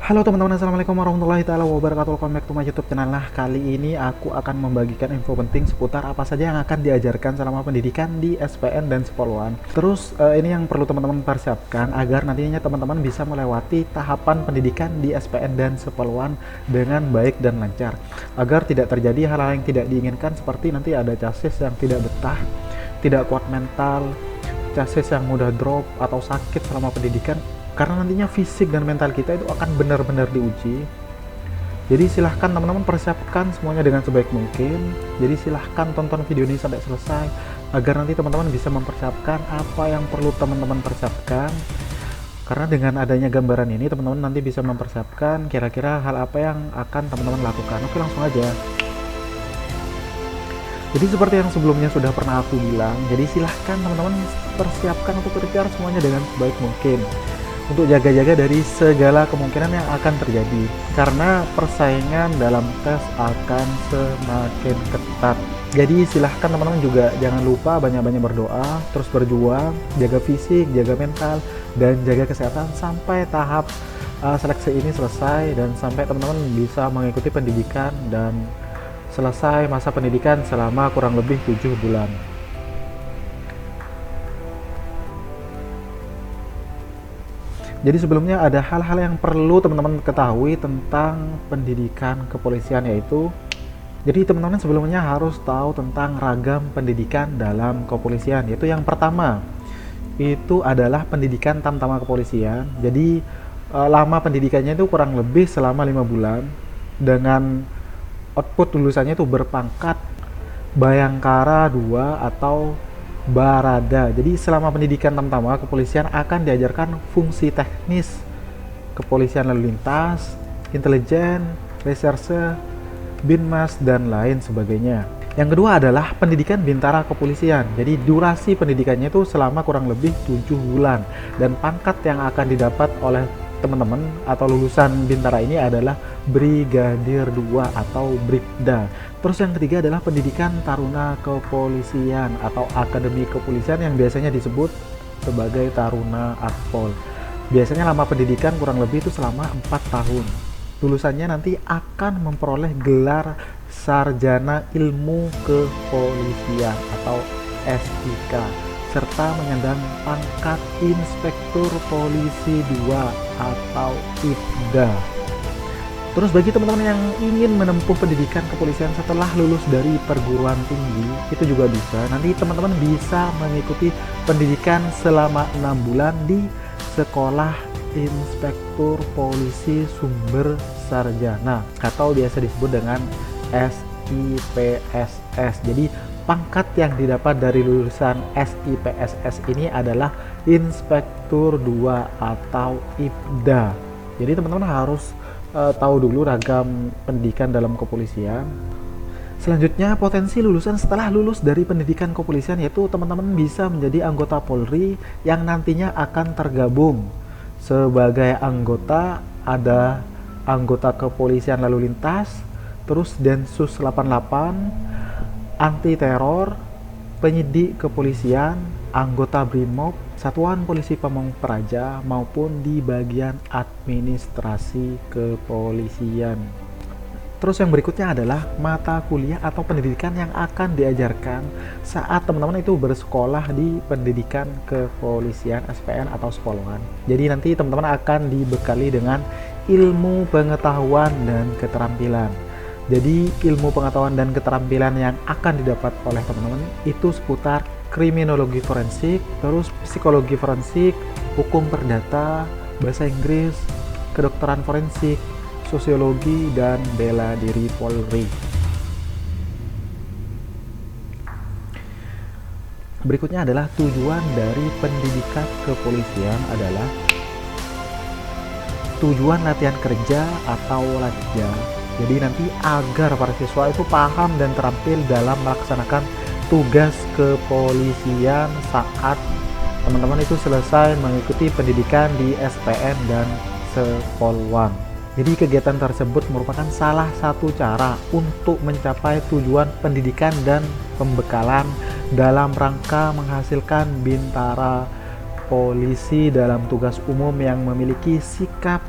Halo teman-teman, assalamualaikum warahmatullahi taala wabarakatuh. Welcome back to my YouTube channel. Nah, kali ini aku akan membagikan info penting seputar apa saja yang akan diajarkan selama pendidikan di SPN dan Spolwan. Terus ini yang perlu teman-teman persiapkan agar nantinya teman-teman bisa melewati tahapan pendidikan di SPN dan Spolwan dengan baik dan lancar, agar tidak terjadi hal-hal yang tidak diinginkan seperti nanti ada casis yang tidak betah, tidak kuat mental, casis yang mudah drop atau sakit selama pendidikan, karena nantinya fisik dan mental kita itu akan benar-benar diuji. Jadi silahkan teman-teman persiapkan semuanya dengan sebaik mungkin. Jadi silahkan tonton video ini sampai selesai agar nanti teman-teman bisa mempersiapkan apa yang perlu teman-teman persiapkan. Karena dengan adanya gambaran ini teman-teman nanti bisa mempersiapkan kira-kira hal apa yang akan teman-teman lakukan. Oke, langsung aja. Jadi seperti yang sebelumnya sudah pernah aku bilang, jadi silahkan teman-teman persiapkan untuk prepare semuanya dengan sebaik mungkin untuk jaga-jaga dari segala kemungkinan yang akan terjadi, karena persaingan dalam tes akan semakin ketat. Jadi silahkan teman-teman juga jangan lupa banyak-banyak berdoa, terus berjuang, jaga fisik, jaga mental, dan jaga kesehatan sampai tahap seleksi ini selesai, dan sampai teman-teman bisa mengikuti pendidikan dan selesai masa pendidikan selama kurang lebih 7 bulan. Jadi sebelumnya ada hal-hal yang perlu teman-teman ketahui tentang pendidikan kepolisian, yaitu jadi teman-teman sebelumnya harus tahu tentang ragam pendidikan dalam kepolisian, yaitu yang pertama itu adalah pendidikan tamtama kepolisian. Jadi lama pendidikannya itu kurang lebih selama 5 bulan dengan output lulusannya itu berpangkat Bayangkara 2 atau Barada. Jadi selama pendidikan tamtama kepolisian akan diajarkan fungsi teknis kepolisian lalu lintas, intelijen, reserse, binmas, dan lain sebagainya. Yang kedua adalah pendidikan bintara kepolisian. Jadi durasi pendidikannya itu selama kurang lebih 7 bulan, dan pangkat yang akan didapat oleh teman-teman atau lulusan bintara ini adalah Brigadir 2 atau Bribda. Terus yang ketiga adalah pendidikan taruna kepolisian atau akademi kepolisian yang biasanya disebut sebagai Taruna Akpol. Biasanya lama pendidikan kurang lebih itu selama 4 tahun. Lulusannya nanti akan memperoleh gelar Sarjana Ilmu Kepolisian atau SIK, serta menyandang pangkat Inspektur Polisi 2 atau IPDA. Terus bagi teman-teman yang ingin menempuh pendidikan kepolisian setelah lulus dari perguruan tinggi, itu juga bisa. Nanti teman-teman bisa mengikuti pendidikan selama 6 bulan di Sekolah Inspektur Polisi Sumber Sarjana atau biasa disebut dengan SIPSS. Jadi pangkat yang didapat dari lulusan SIPSS ini adalah Inspektur 2 atau IPDA. Jadi teman-teman harus tahu dulu ragam pendidikan dalam kepolisian. Selanjutnya, potensi lulusan setelah lulus dari pendidikan kepolisian, yaitu teman-teman bisa menjadi anggota Polri yang nantinya akan tergabung sebagai anggota. Ada anggota kepolisian lalu lintas, terus Densus 88, anti teror, penyidik kepolisian, anggota BRIMOB, Satuan Polisi Pamong Praja, maupun di bagian administrasi kepolisian. Terus yang berikutnya adalah mata kuliah atau pendidikan yang akan diajarkan saat teman-teman itu bersekolah di pendidikan kepolisian SPN atau Spolwan. Jadi nanti teman-teman akan dibekali dengan ilmu pengetahuan dan keterampilan. Jadi ilmu pengetahuan dan keterampilan yang akan didapat oleh teman-teman itu seputar kriminologi forensik, terus psikologi forensik, hukum perdata, bahasa Inggris, kedokteran forensik, sosiologi, dan bela diri Polri. Berikutnya adalah tujuan dari pendidikan kepolisian adalah tujuan latihan kerja atau latja. Jadi nanti agar para siswa itu paham dan terampil dalam melaksanakan tugas kepolisian saat teman-teman itu selesai mengikuti pendidikan di SPN dan Spolwan. Jadi kegiatan tersebut merupakan salah satu cara untuk mencapai tujuan pendidikan dan pembekalan dalam rangka menghasilkan bintara polisi dalam tugas umum yang memiliki sikap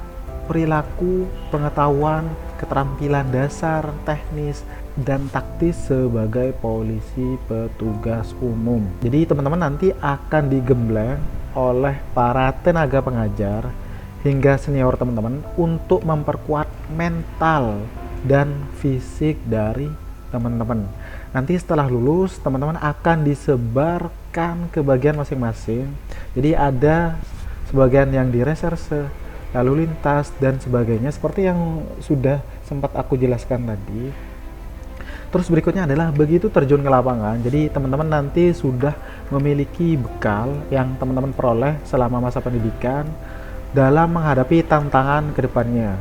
perilaku, pengetahuan, keterampilan dasar, teknis, dan taktis sebagai polisi petugas umum. Jadi teman-teman nanti akan digembleng oleh para tenaga pengajar hingga senior teman-teman untuk memperkuat mental dan fisik dari teman-teman. Nanti setelah lulus, teman-teman akan disebarkan ke bagian masing-masing. Jadi ada sebagian yang di reserse, lalu lintas, dan sebagainya, seperti yang sudah sempat aku jelaskan tadi. Terus berikutnya adalah begitu terjun ke lapangan, jadi teman-teman nanti sudah memiliki bekal yang teman-teman peroleh selama masa pendidikan dalam menghadapi tantangan ke depannya.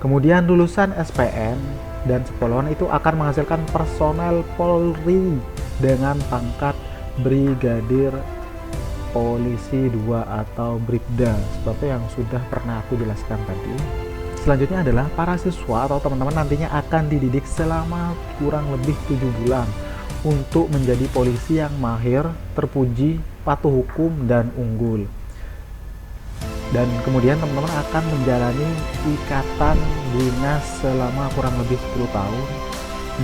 Kemudian lulusan SPN dan Sepoluan itu akan menghasilkan personel Polri dengan pangkat Brigadir Polisi 2 atau Bribda, seperti yang sudah pernah aku jelaskan tadi. Selanjutnya adalah para siswa atau teman-teman nantinya akan dididik selama kurang lebih 7 bulan untuk menjadi polisi yang mahir, terpuji, patuh hukum, dan unggul. Dan kemudian teman-teman akan menjalani ikatan dinas selama kurang lebih 10 tahun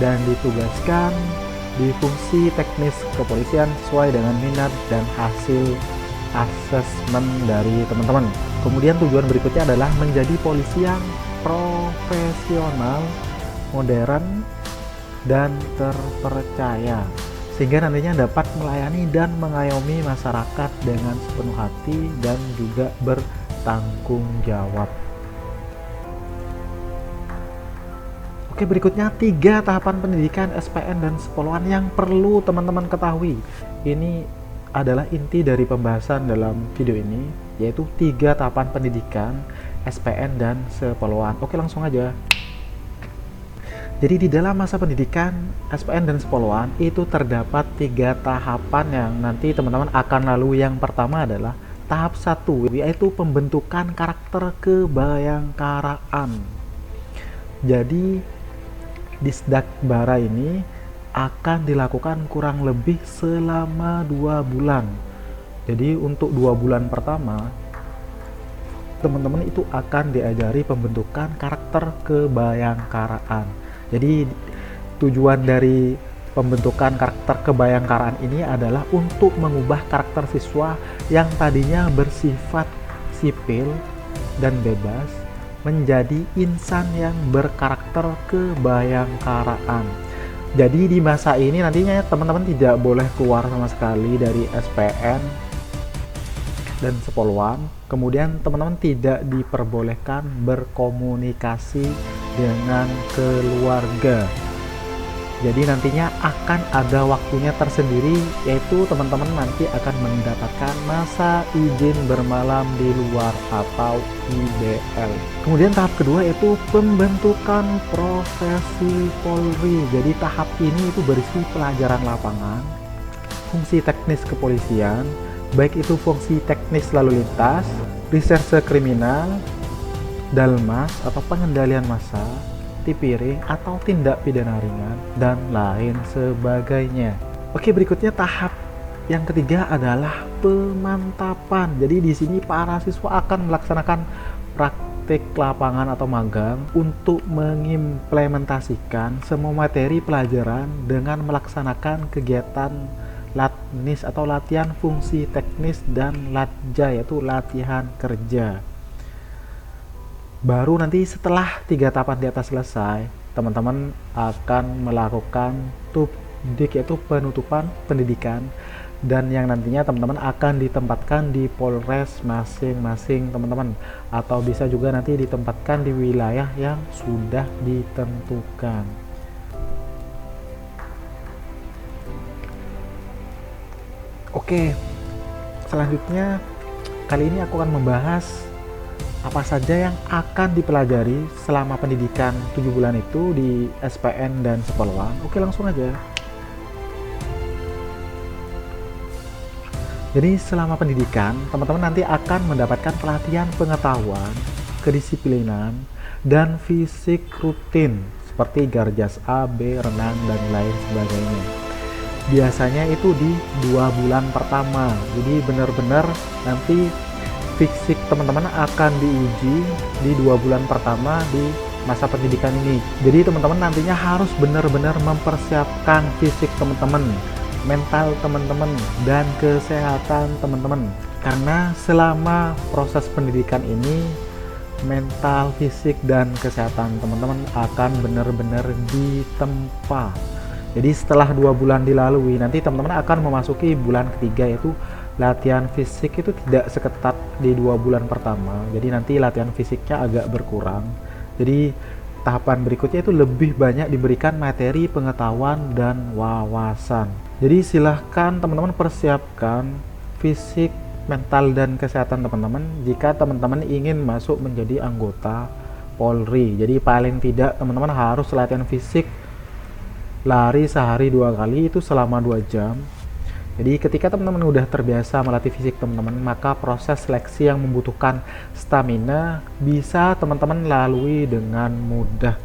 dan ditugaskan di fungsi teknis kepolisian sesuai dengan minat dan hasil asesmen dari teman-teman. Kemudian tujuan berikutnya adalah menjadi polisi yang profesional, modern, dan terpercaya, sehingga nantinya dapat melayani dan mengayomi masyarakat dengan sepenuh hati dan juga bertanggung jawab. Oke, berikutnya 3 tahapan pendidikan SPN dan Sepoluan yang perlu teman-teman ketahui. Ini adalah inti dari pembahasan dalam video ini, yaitu 3 tahapan pendidikan SPN dan Sepoluan. Oke, langsung aja. Jadi di dalam masa pendidikan SPN dan Sepoluan itu terdapat 3 tahapan yang nanti teman-teman akan lalui. Yang pertama adalah tahap 1, yaitu pembentukan karakter kebayangkaraan. Jadi Disdakbara ini akan dilakukan kurang lebih selama 2 bulan. Jadi untuk 2 bulan pertama teman-teman itu akan diajari pembentukan karakter kebayangkaraan. Jadi tujuan dari pembentukan karakter kebayangkaraan ini adalah untuk mengubah karakter siswa yang tadinya bersifat sipil dan bebas menjadi insan yang berkarakter kebayangkaraan. Jadi di masa ini nantinya teman-teman tidak boleh keluar sama sekali dari SPN dan Sepoluan. Kemudian teman-teman tidak diperbolehkan berkomunikasi dengan keluarga. Jadi nantinya akan ada waktunya tersendiri, yaitu teman-teman nanti akan mendapatkan masa izin bermalam di luar atau IBL. Kemudian tahap kedua yaitu pembentukan profesi Polri. Jadi tahap ini itu berisi pelajaran lapangan, fungsi teknis kepolisian, baik itu fungsi teknis lalu lintas, reserse kriminal, dalmas atau pengendalian massa, piring atau tindak pidana ringan, dan lain sebagainya. Oke, berikutnya tahap yang ketiga adalah pemantapan. Jadi di sini para siswa akan melaksanakan praktik lapangan atau magang untuk mengimplementasikan semua materi pelajaran dengan melaksanakan kegiatan latnis atau latihan fungsi teknis dan latja, yaitu latihan kerja. Baru nanti setelah 3 tahapan di atas selesai, teman-teman akan melakukan tubdik, yaitu penutupan pendidikan, dan yang nantinya teman-teman akan ditempatkan di Polres masing-masing teman-teman, atau bisa juga nanti ditempatkan di wilayah yang sudah ditentukan. Oke, selanjutnya kali ini aku akan membahas apa saja yang akan dipelajari selama pendidikan 7 bulan itu di SPN dan Sepoluan. Oke, langsung aja. Jadi selama pendidikan, teman-teman nanti akan mendapatkan pelatihan pengetahuan, kedisiplinan, dan fisik rutin seperti garjas A, B, renang, dan lain sebagainya. Biasanya itu di 2 bulan pertama. Jadi benar-benar nanti fisik teman-teman akan diuji di 2 bulan pertama di masa pendidikan ini. Jadi teman-teman nantinya harus benar-benar mempersiapkan fisik teman-teman, mental teman-teman, dan kesehatan teman-teman. Karena selama proses pendidikan ini, mental, fisik, dan kesehatan teman-teman akan benar-benar ditempa. Jadi setelah 2 bulan dilalui, nanti teman-teman akan memasuki bulan ketiga, yaitu latihan fisik itu tidak seketat di 2 bulan pertama. Jadi nanti latihan fisiknya agak berkurang. Jadi tahapan berikutnya itu lebih banyak diberikan materi, pengetahuan, dan wawasan. Jadi silahkan teman-teman persiapkan fisik, mental, dan kesehatan teman-teman jika teman-teman ingin masuk menjadi anggota Polri. Jadi paling tidak teman-teman harus latihan fisik, lari sehari 2 kali itu selama 2 jam. Jadi ketika teman-teman udah terbiasa melatih fisik teman-teman, maka proses seleksi yang membutuhkan stamina bisa teman-teman lalui dengan mudah.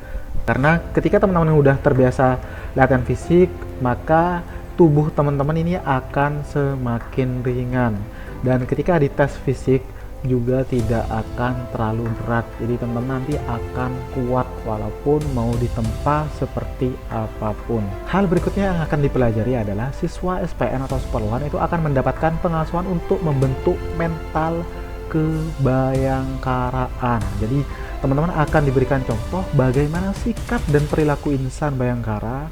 Karena ketika teman-teman udah terbiasa latihan fisik, maka tubuh teman-teman ini akan semakin ringan. Dan ketika di tes fisik juga tidak akan terlalu berat. Jadi teman-teman nanti akan kuat walaupun mau ditempa seperti apapun. Hal berikutnya yang akan dipelajari adalah siswa SPN atau Superwan itu akan mendapatkan pengasuhan untuk membentuk mental kebayangkaraan. Jadi teman-teman akan diberikan contoh bagaimana sikap dan perilaku insan bayangkara.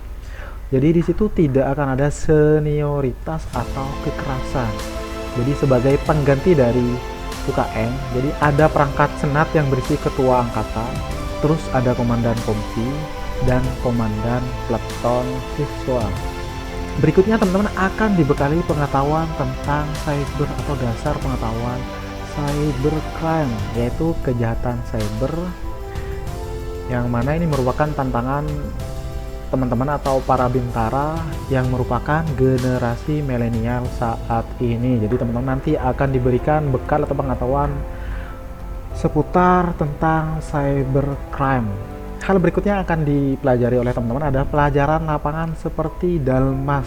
Jadi di situ tidak akan ada senioritas atau kekerasan. Jadi sebagai pengganti dari UKM, jadi ada perangkat senat yang berisi ketua angkatan, terus ada komandan kompi dan komandan peleton siswa. Berikutnya teman-teman akan dibekali pengetahuan tentang cyber atau dasar pengetahuan cybercrime, yaitu kejahatan cyber, yang mana ini merupakan tantangan teman-teman atau para bintara yang merupakan generasi milenial saat ini. Jadi teman-teman nanti akan diberikan bekal atau pengetahuan seputar tentang cybercrime. Hal berikutnya akan dipelajari oleh teman-teman ada pelajaran lapangan seperti Dalmas.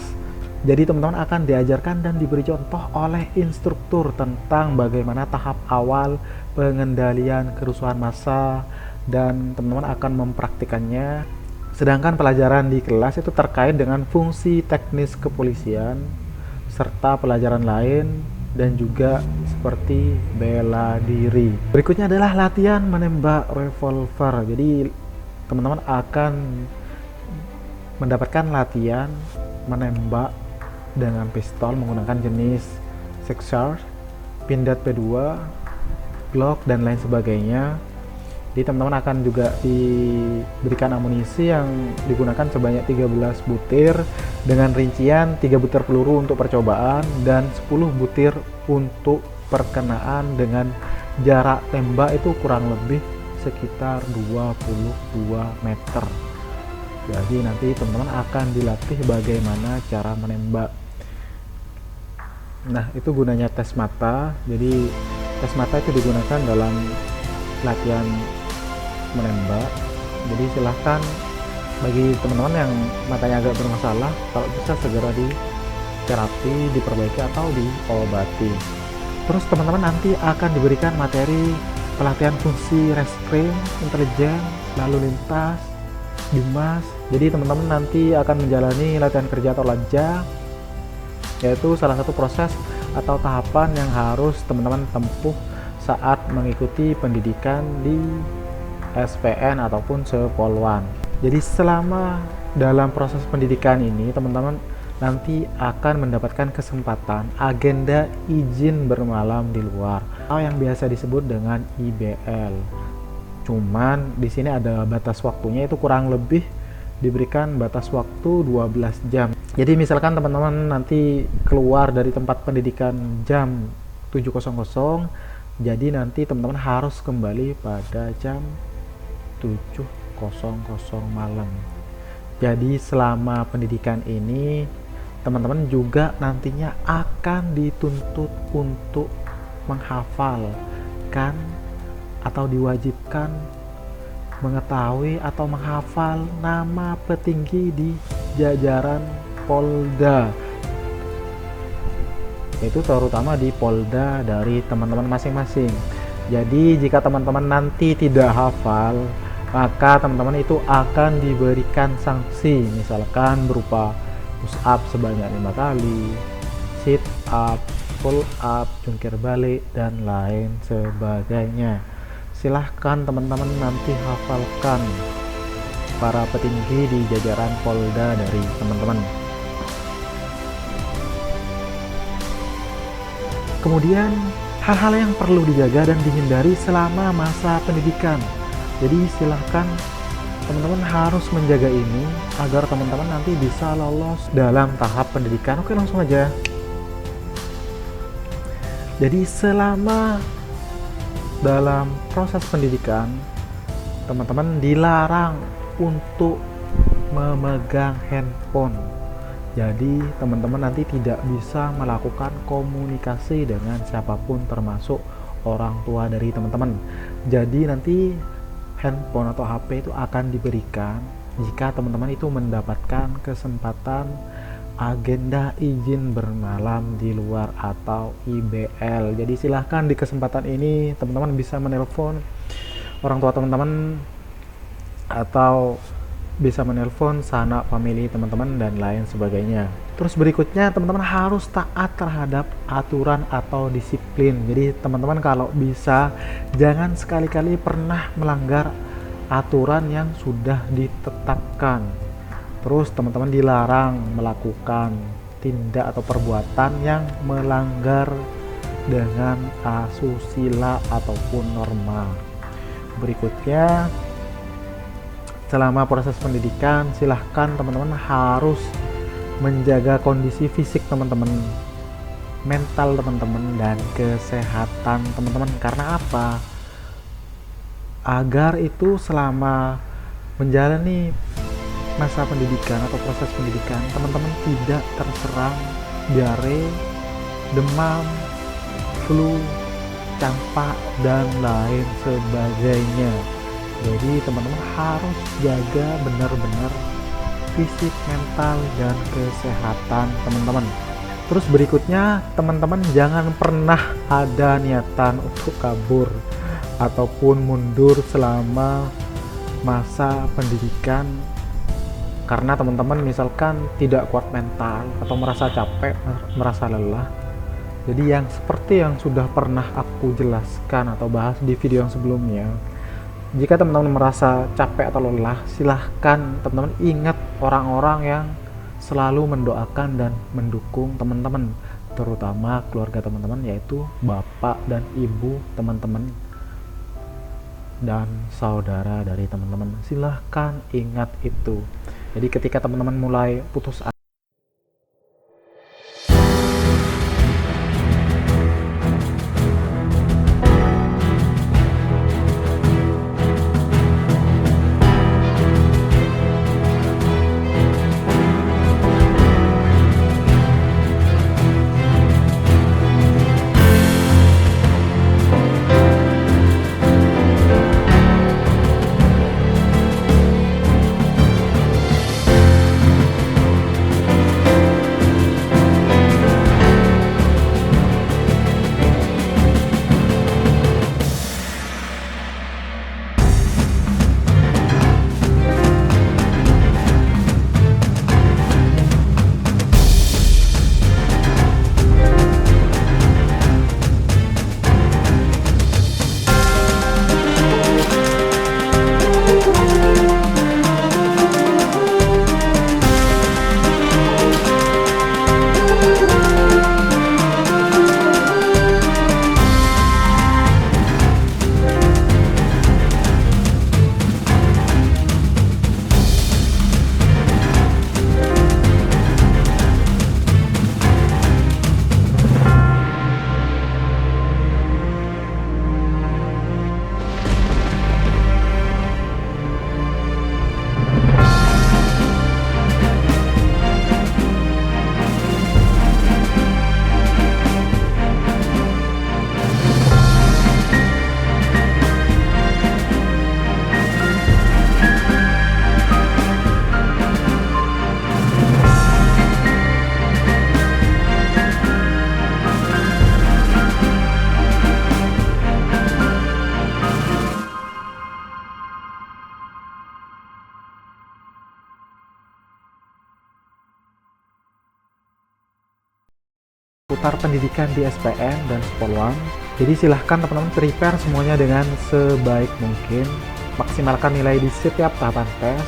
Jadi teman-teman akan diajarkan dan diberi contoh oleh instruktur tentang bagaimana tahap awal pengendalian kerusuhan massa, dan teman-teman akan mempraktikannya. Sedangkan pelajaran di kelas itu terkait dengan fungsi teknis kepolisian, serta pelajaran lain, dan juga seperti bela diri. Berikutnya adalah latihan menembak revolver. Jadi teman-teman akan mendapatkan latihan menembak dengan pistol menggunakan jenis Six Shot, Pindad P2, Glock, dan lain sebagainya. Jadi teman-teman akan juga diberikan amunisi yang digunakan sebanyak 13 butir dengan rincian 3 butir peluru untuk percobaan dan 10 butir untuk perkenaan dengan jarak tembak itu kurang lebih sekitar 22 meter. Jadi nanti teman-teman akan dilatih bagaimana cara menembak. Nah, itu gunanya tes mata. Jadi tes mata itu digunakan dalam latihan menembak. Jadi silahkan bagi teman-teman yang matanya agak bermasalah, kalau bisa segera diterapi, diperbaiki atau diobati. Terus teman-teman nanti akan diberikan materi pelatihan fungsi reskrim, intelijen, lalu lintas, bimas. Jadi teman-teman nanti akan menjalani latihan kerja atau lanja, yaitu salah satu proses atau tahapan yang harus teman-teman tempuh saat mengikuti pendidikan di SPN ataupun Sepolwan. Jadi selama dalam proses pendidikan ini teman-teman nanti akan mendapatkan kesempatan agenda izin bermalam di luar atau yang biasa disebut dengan IBL. Cuman di sini ada batas waktunya, itu kurang lebih diberikan batas waktu 12 jam. Jadi misalkan teman-teman nanti keluar dari tempat pendidikan jam 7.00, jadi nanti teman-teman harus kembali pada jam 7.00 malam. Jadi selama pendidikan ini teman-teman juga nantinya akan dituntut untuk menghafalkan atau diwajibkan mengetahui atau menghafal nama petinggi di jajaran Polda, yaitu terutama di Polda dari teman-teman masing-masing. Jadi jika teman-teman nanti tidak hafal, maka teman-teman itu akan diberikan sanksi, misalkan berupa push up sebanyak 5 kali, sit up, pull up, jungkir balik, dan lain sebagainya. Silahkan teman-teman nanti hafalkan para petinggi di jajaran Polda dari teman-teman. Kemudian hal-hal yang perlu dijaga dan dihindari selama masa pendidikan. Jadi silahkan teman-teman harus menjaga ini agar teman-teman nanti bisa lolos dalam tahap pendidikan. Oke, langsung aja. Jadi selama dalam proses pendidikan, teman-teman dilarang untuk memegang handphone. Jadi teman-teman nanti tidak bisa melakukan komunikasi dengan siapapun termasuk orang tua dari teman-teman. Jadi nanti handphone atau HP itu akan diberikan jika teman-teman itu mendapatkan kesempatan agenda izin bermalam di luar atau IBL. Jadi silahkan di kesempatan ini teman-teman bisa menelpon orang tua teman-teman atau bisa menelpon sanak famili teman-teman dan lain sebagainya. Terus berikutnya teman-teman harus taat terhadap aturan atau disiplin. Jadi teman-teman kalau bisa jangan sekali-kali pernah melanggar aturan yang sudah ditetapkan. Terus teman-teman dilarang melakukan tindak atau perbuatan yang melanggar dengan asusila ataupun norma. Berikutnya, selama proses pendidikan silahkan teman-teman harus menjaga kondisi fisik teman-teman, mental teman-teman, dan kesehatan teman-teman. Karena apa? Agar itu selama menjalani masa pendidikan atau proses pendidikan teman-teman tidak terserang diare, demam, flu, campak, dan lain sebagainya. Jadi teman-teman harus jaga benar-benar fisik, mental, dan kesehatan teman-teman. Terus berikutnya teman-teman jangan pernah ada niatan untuk kabur ataupun mundur selama masa pendidikan karena teman-teman misalkan tidak kuat mental atau merasa capek, merasa lelah. Jadi yang seperti yang sudah pernah aku jelaskan atau bahas di video yang sebelumnya, jika teman-teman merasa capek atau lelah, silahkan teman-teman ingat orang-orang yang selalu mendoakan dan mendukung teman-teman, terutama keluarga teman-teman, yaitu bapak dan ibu teman-teman dan saudara dari teman-teman. Silahkan ingat itu. Jadi ketika teman-teman mulai putus asa, seputar pendidikan di SPN dan Spoluan. Jadi silahkan teman-teman prepare semuanya dengan sebaik mungkin, maksimalkan nilai di setiap tahapan tes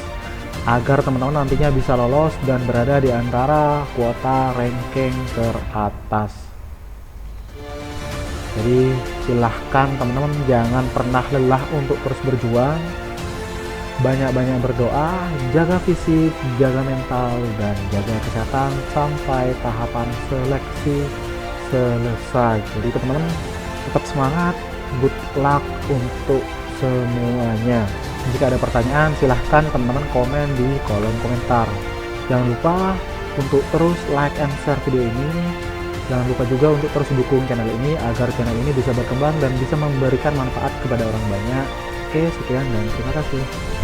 agar teman-teman nantinya bisa lolos dan berada di antara kuota ranking teratas. Jadi silahkan teman-teman jangan pernah lelah untuk terus berjuang, banyak-banyak berdoa, jaga fisik, jaga mental, dan jaga kesehatan sampai tahapan seleksi selesai. Jadi teman-teman tetap semangat, good luck untuk semuanya. Jika ada pertanyaan silahkan teman-teman komen di kolom komentar. Jangan lupa untuk terus like and share video ini. Jangan lupa juga untuk terus dukung channel ini agar channel ini bisa berkembang dan bisa memberikan manfaat kepada orang banyak. Oke, sekian dan terima kasih.